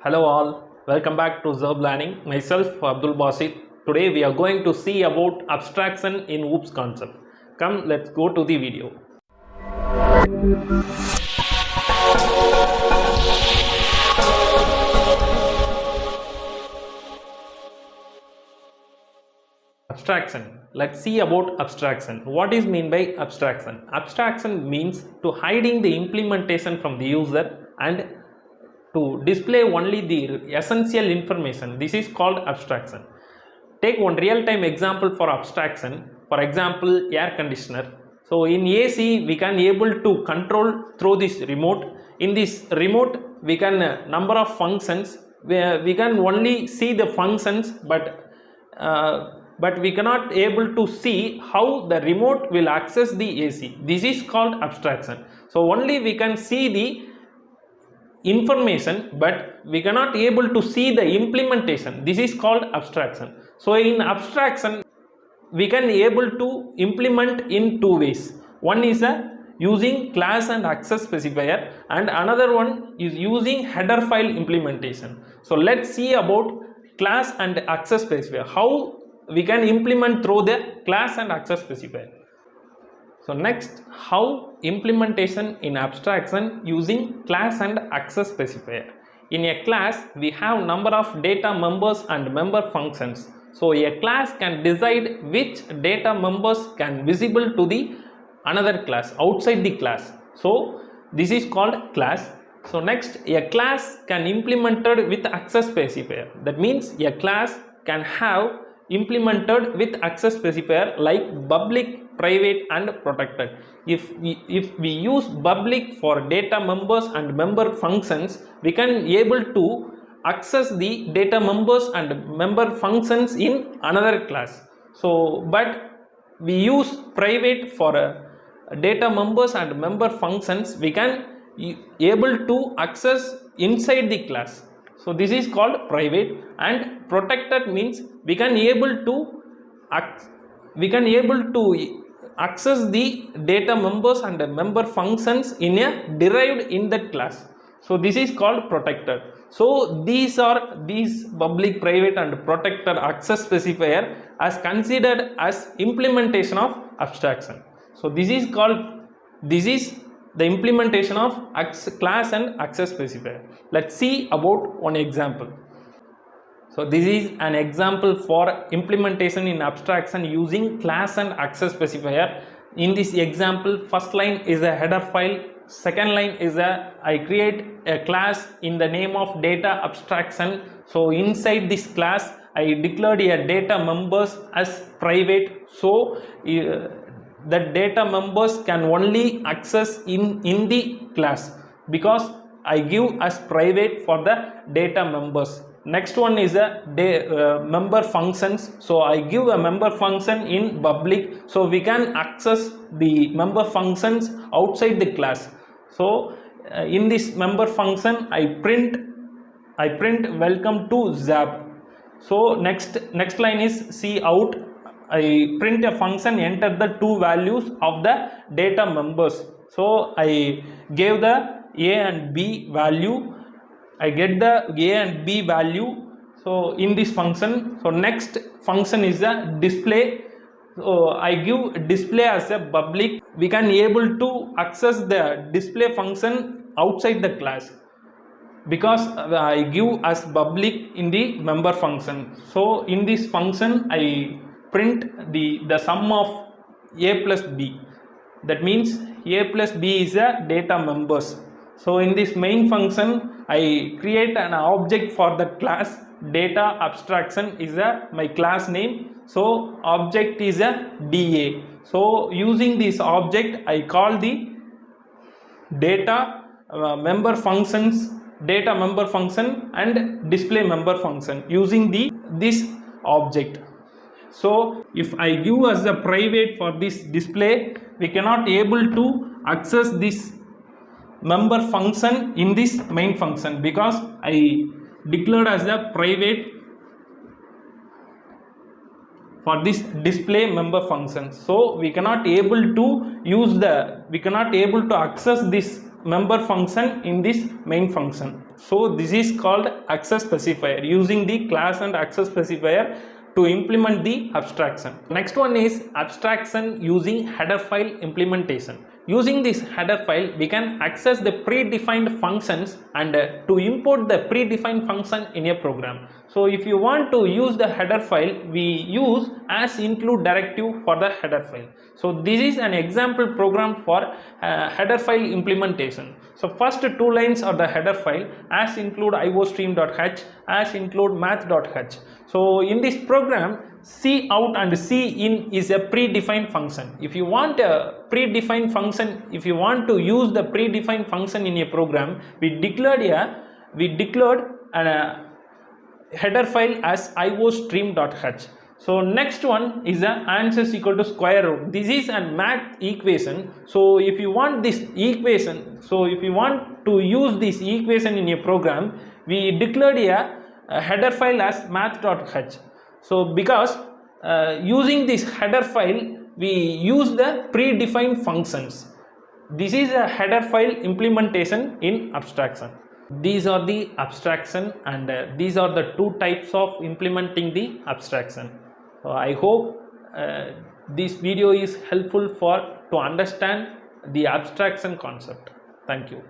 Hello all, welcome back to Zerb Learning. Myself Abdul Basit. Today we are going to see about abstraction in OOPS concept. Come, let's go to the video. Abstraction. Let's see about abstraction. What is mean by abstraction? Abstraction means to hiding the implementation from the user and to display only the essential information. This is called abstraction. Take one real-time example for abstraction. For example, air conditioner. So in AC we can able to control through this remote. In this remote we can number of functions where we can only see the functions, but we cannot able to see how the remote will access the AC. This is called abstraction. So only we can see the information, but we cannot able to see the implementation. This is called abstraction. So in abstraction we can able to implement in two ways. One is using class and access specifier, and another one is using header file implementation. So let's see about class and access specifier, how we can implement through the class and access specifier. So next, how implementation in abstraction using class and access specifier. In a class we have number of data members and member functions. So a class can decide which data members can visible to the another class outside the class. So this is called class. So next, a class can implemented with access specifier. That means a class can have implemented with access specifier like public, private and protected. If we use public for data members and member functions, we can able to access the data members and member functions in another class. So but we use private for data members and member functions, we can able to access inside the class. So this is called private. And protected means we can able to access the data members and member functions in a derived in that class. So this is called protected. So these public, private and protected access specifier as considered as implementation of abstraction. So this is the implementation of class and access specifier. Let's see about one example. So this is an example for implementation in abstraction using class and access specifier. In this example, first line is a header file, second line is I create a class in the name of data abstraction. So inside this class I declared a data members as private. So the data members can only access in the class because I give as private for the data members. Next one is a member functions. So I give a member function in public, so we can access the member functions outside the class. So in this member function I print welcome to Zap. So next line is see out. I print a function, enter the two values of the data members. So I gave the A and B value, I get the A and B value. So in this function, so next function is a display. So I give display as a public. We can able to access the display function outside the class because I give as public in the member function. So in this function I print the sum of A plus B. That means A plus B is a data members. So in this main function I create an object for the class. Data abstraction is my class name. So object is a DA. So using this object I call the data member functions, data member function and display member function using this object. So if I give as a private for this display, we cannot able to access this member function in this main function because I declared as a private for this display member function. So we cannot able to access this member function in this main function. So this is called access specifier, using the class and access specifier to implement the abstraction. Next one is abstraction using header file implementation. Using this header file, we can access the predefined functions and to import the predefined function in a program. So if you want to use the header file, we use as include directive for the header file. So this is an example program for header file implementation. So first two lines are the header file, as include iostream.h, as include math.h. So in this program, cout and cin is a predefined function. If you want a predefined function, if you want to use the predefined function in a program, we declared a header file as iostream.h. So next one is the answers equal to square root. This is a math equation. So if you want this equation, so if you want to use this equation in a program, we declared a header file as math.h. So because using this header file, we use the predefined functions. This is a header file implementation in abstraction. These are the abstraction, and these are the two types of implementing the abstraction. So I hope this video is helpful to understand the abstraction concept. Thank you.